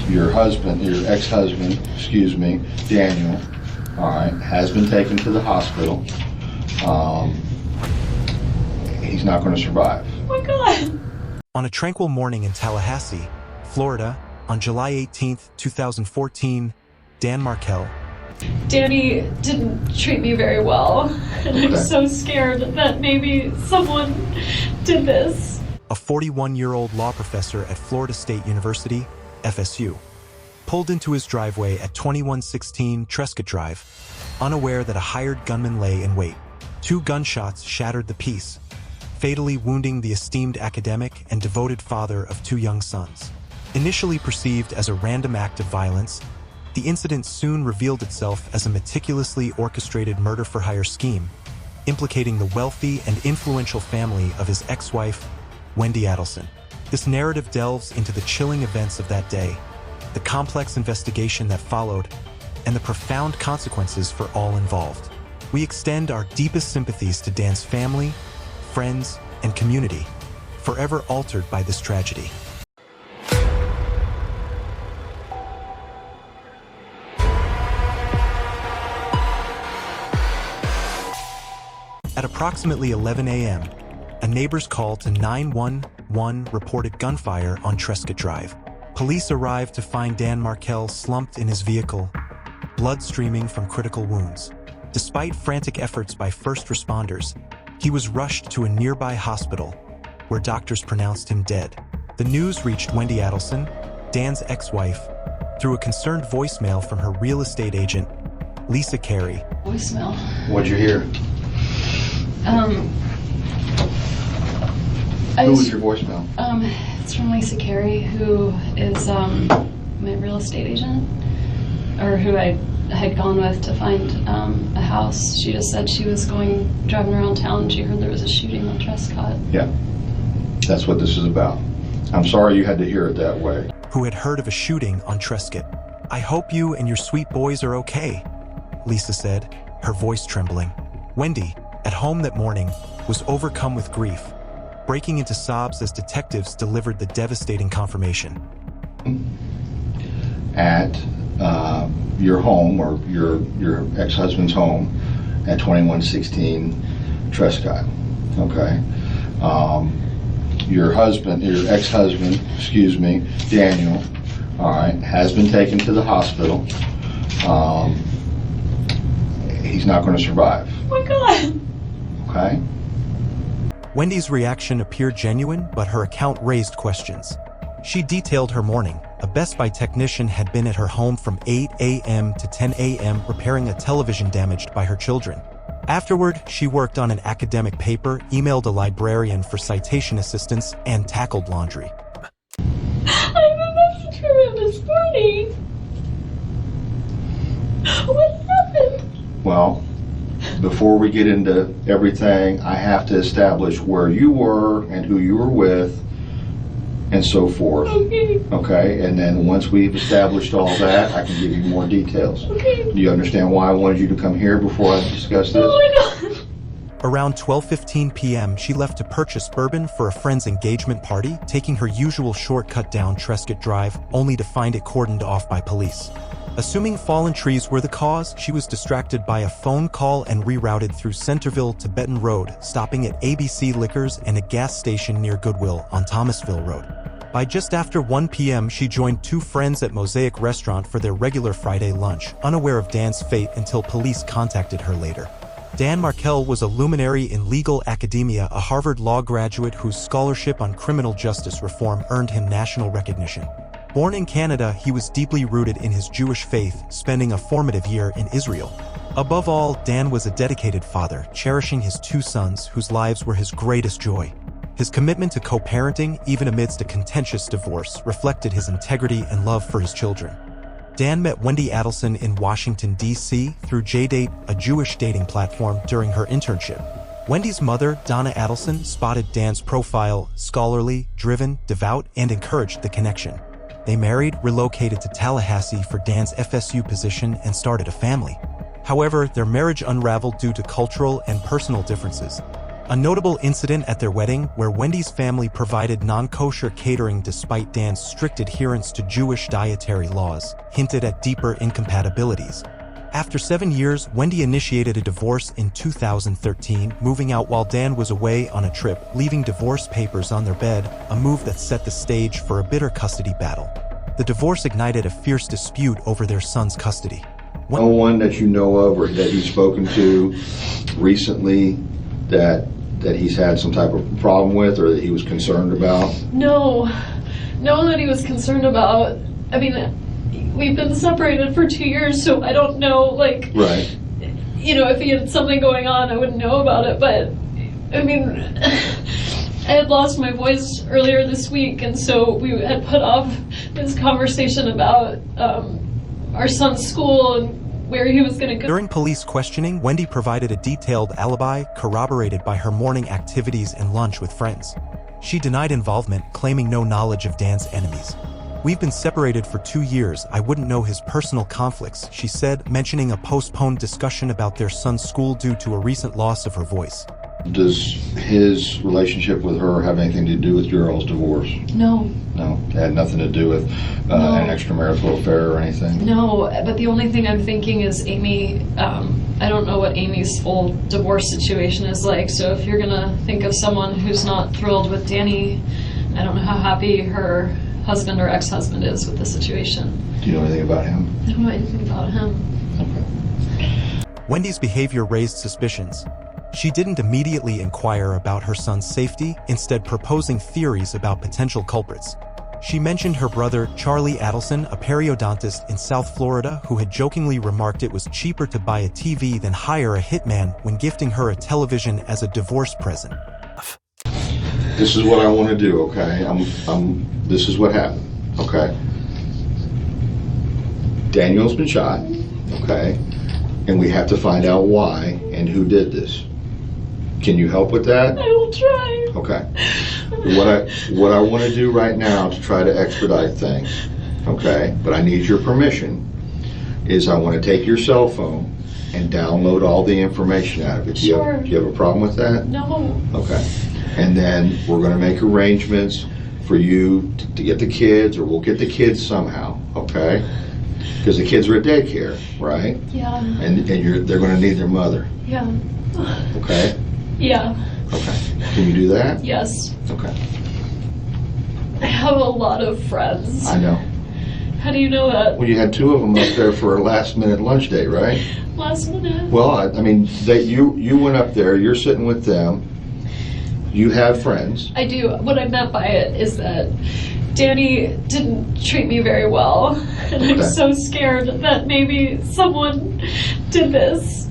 Your husband, your ex-husband, excuse me, Daniel, all right, has been taken to the hospital. He's not going to survive. Oh my God. On a tranquil morning in Tallahassee, Florida, on July 18, 2014, Dan Markel, Danny didn't treat me very well, and I'm so scared that maybe someone did this. a 41-year-old law professor at Florida State University, FSU, pulled into his driveway at 2116 Trescott Drive, unaware that a hired gunman lay in wait. 2 gunshots shattered the peace, fatally wounding the esteemed academic and devoted father of 2 young sons. Initially perceived as a random act of violence, the incident soon revealed itself as a meticulously orchestrated murder-for-hire scheme, implicating the wealthy and influential family of his ex-wife, Wendy Adelson. This narrative delves into the chilling events of that day, the complex investigation that followed, and the profound consequences for all involved. We extend our deepest sympathies to Dan's family, friends, and community, forever altered by this tragedy. At approximately 11 a.m., a neighbor's call to 911 reported gunfire on Trescott Drive. Police arrived to find Dan Markel slumped in his vehicle, blood streaming from critical wounds. Despite frantic efforts by first responders, he was rushed to a nearby hospital, where doctors pronounced him dead. The news reached Wendy Adelson, Dan's ex-wife, through a concerned voicemail from her real estate agent, Lisa Carey. Voicemail. What'd you hear? Who was your voicemail? It's from Lisa Carey, who is my real estate agent, or who I had gone with to find a house. She just said she was driving around town and she heard there was a shooting on Trescott. Yeah, that's what this is about. I'm sorry you had to hear it that way. Who had heard of a shooting on Trescott. "I hope you and your sweet boys are okay," Lisa said, her voice trembling. Wendy, at home that morning, was overcome with grief, breaking into sobs as detectives delivered the devastating confirmation. At your home, or your ex-husband's home, at 2116 Trescott, okay? Your ex-husband, excuse me, Daniel, all right, has been taken to the hospital. He's not going to survive. Oh my God. Okay? Wendy's reaction appeared genuine, but her account raised questions. She detailed her morning. A Best Buy technician had been at her home from 8 a.m. to 10 a.m. repairing a television damaged by her children. Afterward, she worked on an academic paper, emailed a librarian for citation assistance, and tackled laundry. I have a message from him this morning. What happened? Well, before we get into everything, I have to establish where you were and who you were with and so forth. Okay. Okay, and then once we've established all that, I can give you more details. Okay. Do you understand why I wanted you to come here before I discuss this? Oh my God. Around 12:15 p.m., she left to purchase bourbon for a friend's engagement party, taking her usual shortcut down Trescott Drive, only to find it cordoned off by police. Assuming fallen trees were the cause, she was distracted by a phone call and rerouted through Centerville to Benton Road, stopping at ABC Liquors and a gas station near Goodwill on Thomasville Road. By just after 1 p.m., she joined 2 friends at Mosaic Restaurant for their regular Friday lunch, unaware of Dan's fate until police contacted her later. Dan Markel was a luminary in legal academia, a Harvard Law graduate whose scholarship on criminal justice reform earned him national recognition. Born in Canada, he was deeply rooted in his Jewish faith, spending a formative year in Israel. Above all, Dan was a dedicated father, cherishing his 2 sons, whose lives were his greatest joy. His commitment to co-parenting, even amidst a contentious divorce, reflected his integrity and love for his children. Dan met Wendy Adelson in Washington, D.C. through JDate, a Jewish dating platform, during her internship. Wendy's mother, Donna Adelson, spotted Dan's profile, scholarly, driven, devout, and encouraged the connection. They married, relocated to Tallahassee for Dan's FSU position, and started a family. However, their marriage unraveled due to cultural and personal differences. A notable incident at their wedding, where Wendy's family provided non-kosher catering despite Dan's strict adherence to Jewish dietary laws, hinted at deeper incompatibilities. After 7 years, Wendy initiated a divorce in 2013, moving out while Dan was away on a trip, leaving divorce papers on their bed, a move that set the stage for a bitter custody battle. The divorce ignited a fierce dispute over their son's custody. No one that you know of or that he's spoken to recently that he's had some type of problem with or that he was concerned about? No one that he was concerned about. I mean, we've been separated for 2 years, so I don't know, like, right. You know, if he had something going on, I wouldn't know about it, but, I mean, I had lost my voice earlier this week, and so we had put off this conversation about our son's school and where he was going to go. During police questioning, Wendy provided a detailed alibi corroborated by her morning activities and lunch with friends. She denied involvement, claiming no knowledge of Dan's enemies. "We've been separated for 2 years. I wouldn't know his personal conflicts," she said, mentioning a postponed discussion about their son's school due to a recent loss of her voice. Does his relationship with her have anything to do with your all's divorce? No. No, it had nothing to do with an extramarital affair or anything? No, but the only thing I'm thinking is Amy, I don't know what Amy's full divorce situation is like, so if you're gonna think of someone who's not thrilled with Danny, I don't know how happy her husband or ex-husband is with the situation. Do you know anything about him? I don't know anything about him. Okay. Wendy's behavior raised suspicions. She didn't immediately inquire about her son's safety, instead proposing theories about potential culprits. She mentioned her brother, Charlie Adelson, a periodontist in South Florida, who had jokingly remarked it was cheaper to buy a TV than hire a hitman when gifting her a television as a divorce present. This is what I want to do, okay? This is what happened, okay? Daniel's been shot, okay? And we have to find out why and who did this. Can you help with that? I will try. Okay. What I want to do right now to try to expedite things, okay, but I need your permission, is I want to take your cell phone and download all the information out of it. Sure. Do you have a problem with that? No. Okay. And then we're going to make arrangements for you to get the kids, or we'll get the kids somehow, okay? Because the kids are at daycare, right? Yeah. And they're going to need their mother. Yeah. Okay? Yeah. Okay. Can you do that? Yes. Okay. I have a lot of friends. I know. How do you know that? Well, you had 2 of them up there for a last-minute lunch date, right? Last minute? Well, I mean, you went up there. You're sitting with them. You have friends. I do. What I meant by it is that Danny didn't treat me very well, and I'm so scared that maybe someone did this.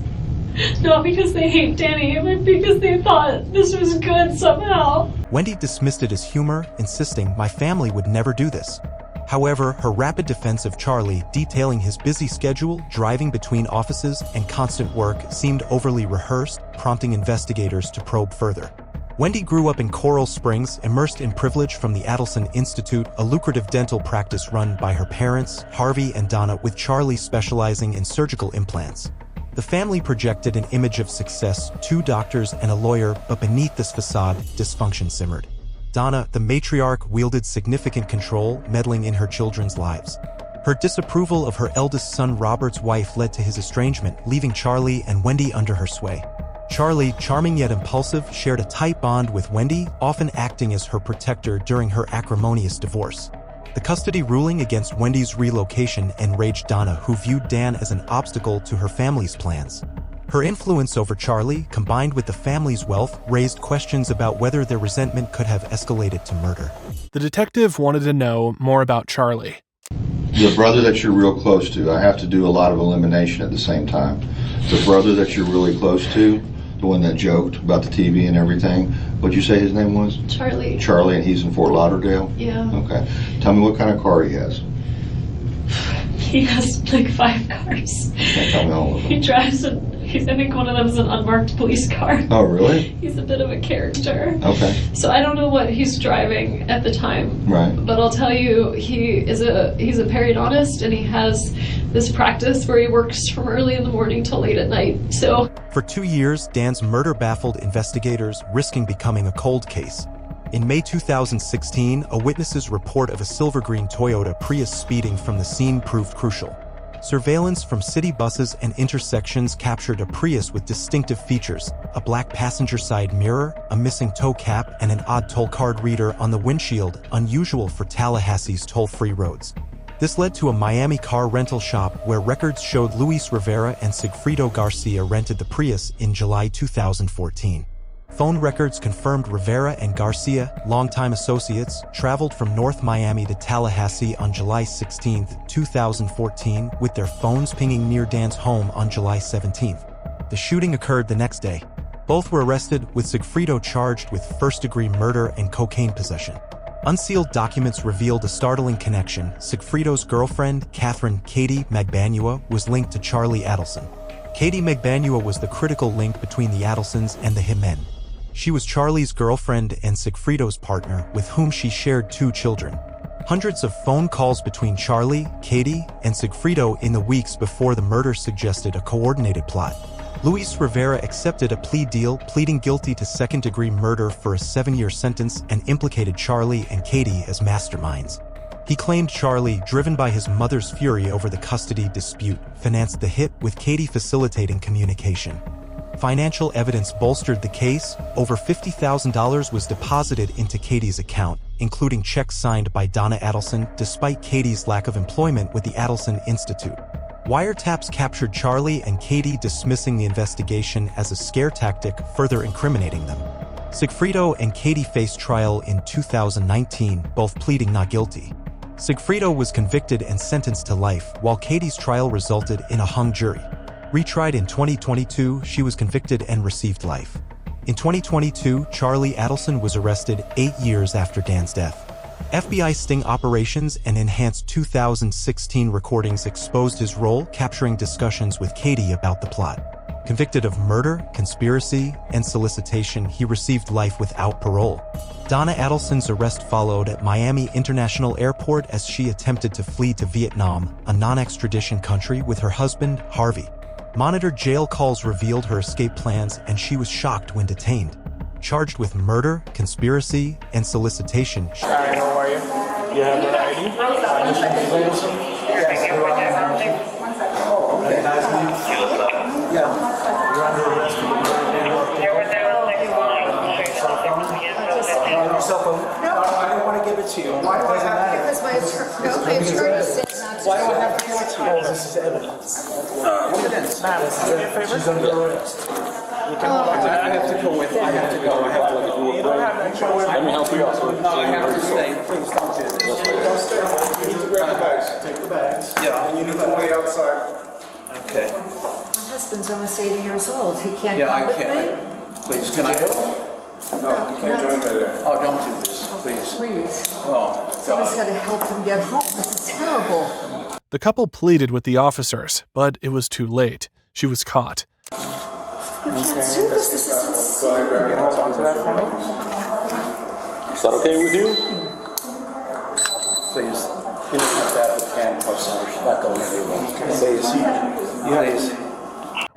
Not because they hate Danny, but because they thought this was good somehow. Wendy dismissed it as humor, insisting my family would never do this. However, her rapid defense of Charlie, detailing his busy schedule, driving between offices, and constant work, seemed overly rehearsed, prompting investigators to probe further. Wendy grew up in Coral Springs, immersed in privilege from the Adelson Institute, a lucrative dental practice run by her parents, Harvey and Donna, with Charlie specializing in surgical implants. The family projected an image of success, 2 doctors and a lawyer, but beneath this facade, dysfunction simmered. Donna, the matriarch, wielded significant control, meddling in her children's lives. Her disapproval of her eldest son Robert's wife led to his estrangement, leaving Charlie and Wendy under her sway. Charlie, charming yet impulsive, shared a tight bond with Wendy, often acting as her protector during her acrimonious divorce. The custody ruling against Wendy's relocation enraged Donna, who viewed Dan as an obstacle to her family's plans. Her influence over Charlie, combined with the family's wealth, raised questions about whether their resentment could have escalated to murder. The detective wanted to know more about Charlie. The brother that you're real close to, I have to do a lot of elimination at the same time. The brother that you're really close to, the one that joked about the TV and everything, what'd you say his name was? Charlie. Charlie, and he's in Fort Lauderdale? Yeah. Okay. Tell me what kind of car he has. He has like 5 cars. Can't tell me all of them. He drives a I think one of them is an unmarked police car. Oh, really? He's a bit of a character. Okay. So I don't know what he's driving at the time. Right. But I'll tell you, he's a periodontist, and he has this practice where he works from early in the morning till late at night. So For 2 years, Dan's murder baffled investigators, risking becoming a cold case. In May 2016, a witness's report of a silver-green Toyota Prius speeding from the scene proved crucial. Surveillance from city buses and intersections captured a Prius with distinctive features: a black passenger side mirror, a missing tow cap, and an odd toll card reader on the windshield, unusual for Tallahassee's toll-free roads. This led to a Miami car rental shop where records showed Luis Rivera and Sigfrido Garcia rented the Prius in July 2014. Phone records confirmed Rivera and Garcia, longtime associates, traveled from North Miami to Tallahassee on July 16, 2014, with their phones pinging near Dan's home on July 17. The shooting occurred the next day. Both were arrested, with Sigfrido charged with first-degree murder and cocaine possession. Unsealed documents revealed a startling connection. Sigfrido's girlfriend, Catherine "Katie" Magbanua, was linked to Charlie Adelson. Katie Magbanua was the critical link between the Adelsons and the hitmen. She was Charlie's girlfriend and Sigfrido's partner, with whom she shared 2 children. Hundreds of phone calls between Charlie, Katie, and Sigfrido in the weeks before the murder suggested a coordinated plot. Luis Rivera accepted a plea deal, pleading guilty to second-degree murder for a 7-year sentence, and implicated Charlie and Katie as masterminds. He claimed Charlie, driven by his mother's fury over the custody dispute, financed the hit, with Katie facilitating communication. Financial evidence bolstered the case. Over $50,000 was deposited into Katie's account, including checks signed by Donna Adelson, despite Katie's lack of employment with the Adelson Institute. Wiretaps captured Charlie and Katie dismissing the investigation as a scare tactic, further incriminating them. Sigfrido and Katie faced trial in 2019, both pleading not guilty. Sigfrido was convicted and sentenced to life, while Katie's trial resulted in a hung jury. Retried in 2022, she was convicted and received life. In 2022, Charlie Adelson was arrested 8 years after Dan's death. FBI sting operations and enhanced 2016 recordings exposed his role, capturing discussions with Katie about the plot. Convicted of murder, conspiracy, and solicitation, he received life without parole. Donna Adelson's arrest followed at Miami International Airport as she attempted to flee to Vietnam, a non-extradition country, with her husband, Harvey. Monitored jail calls revealed her escape plans, and she was shocked when detained. Charged with murder, conspiracy, and solicitation. Hi, how are you? You have an ID? You're under arrest. Cell phone? No, I don't want to give it to you. Why do I have to? Because my attorney said not to. Why do I have to give it to you? This is evidence. Evidence. Ma'am, do me a favor. She's under arrest. I have to go with you. I have to go. I have to go. You don't have to go with me. Let me help you out. No, I have to stay. Please don't do this. Don't stay. You need to grab the bags. Take the bags. Yeah. And you need to wait outside. Okay. My husband's almost 80 years old. He can't come with me? Please, can I go? No, you can't join me there. Oh, don't do this, please. Please. Oh, Someone's got God. to help him get home. This is terrible. The couple pleaded with the officers, but it was too late. She was caught. You can't do this. This is insane. Talk to that for me. Is that okay with you? Please. You don't have that with handcuffs on. She's not going anywhere. Please.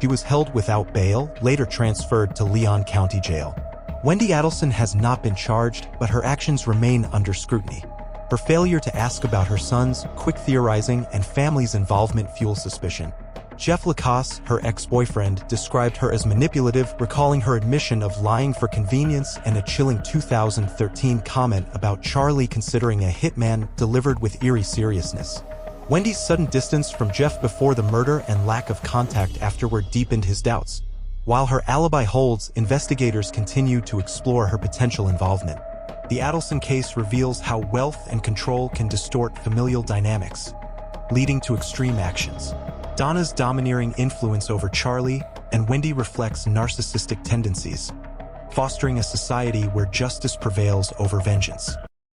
He was held without bail, later transferred to Leon County Jail. Wendy Adelson has not been charged, but her actions remain under scrutiny. Her failure to ask about her sons, quick theorizing, and family's involvement fuel suspicion. Jeff Lacasse, her ex-boyfriend, described her as manipulative, recalling her admission of lying for convenience and a chilling 2013 comment about Charlie considering a hitman delivered with eerie seriousness. Wendy's sudden distance from Jeff before the murder and lack of contact afterward deepened his doubts. While her alibi holds, investigators continue to explore her potential involvement. The Adelson case reveals how wealth and control can distort familial dynamics, leading to extreme actions. Donna's domineering influence over Charlie, and Wendy reflects narcissistic tendencies, fostering a society where justice prevails over vengeance.